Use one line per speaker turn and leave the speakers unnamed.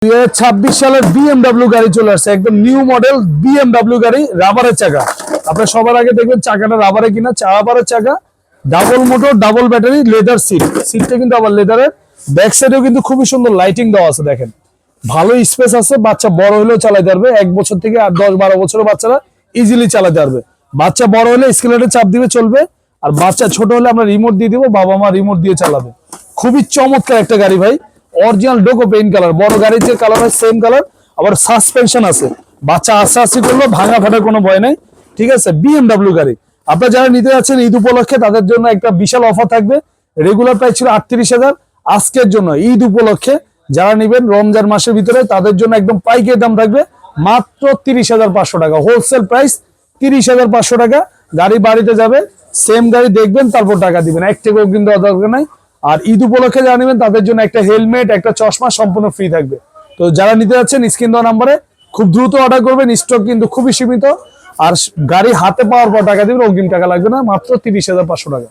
2026 সালের BMW গাড়ি চলে আসছে, একদম নিউ মডেল BMW গাড়ি, রাবারের চাকা। আপনারা সবার আগে দেখবেন চাকাটা রাবারে কিনা, রাবারের চাকা, double motor, double battery, leather সিটটা কিন্তু আবার লেদারের। ব্যাক সাইডেও কিন্তু খুবই সুন্দর লাইটিং দেওয়া আছে, দেখেন ভালো স্পেস আছে। বাচ্চা বড় হলেও চালাতে পারবে, 1 বছর থেকে 10-12 বছরের বাচ্চারা ইজিলি চালাতে পারবে। বাচ্চা বড় হলে স্কেলেটে চাপ দিবে চলবে, আর বাচ্চা ছোট হলে আমরা রিমোট দিয়ে দিব, বাবা মা রিমোট দিয়ে চালাবে। খুবই চমৎকার একটা গাড়ি ভাই, অরিজিনাল ডোকো পেইন্ট কালার, বড় গাড়ির যে কালার হয় সেম কালার। আবার সাসপেনশন আছে, বাচ্চা আস্তে করলো ভাঙা ফাটার কোনো ভয় নাই, ঠিক আছে। BMW গাড়ি আপনারা যারা নিতে যাচ্ছেন ঈদ উপলক্ষে তাদের জন্য একটা বিশাল অফার থাকবে। রেগুলার প্রাইস ছিল 38,000, আজকের জন্য ঈদ উপলক্ষে যারা নেবেন রমজান মাসের ভিতরে তাদের জন্য একদম পাইকারি দাম থাকবে মাত্র 30,500 টাকা। হোলসেল প্রাইস 30,500 টাকা। গাড়ি বাড়িতে যাবে, সেম গাড়ি দেখবেন তারপর টাকা দিবেন, 1 টাকাও কিন্তু দরকার নাই। আর ঈদ উপলক্ষে যারা নেবেন তাদের জন্য একটা হেলমেট, একটা চশমা সম্পূর্ণ ফ্রি থাকবে। তো যারা নিতে যাচ্ছেন স্ক্রিন দেওয়া নাম্বারে খুব দ্রুত অর্ডার করবেন, স্টক কিন্তু খুবই সীমিত। আর গাড়ি হাতে পাওয়ার পর টাকা দিবেন, অগ্রিম টাকা লাগবে না, মাত্র 30,500 টাকা।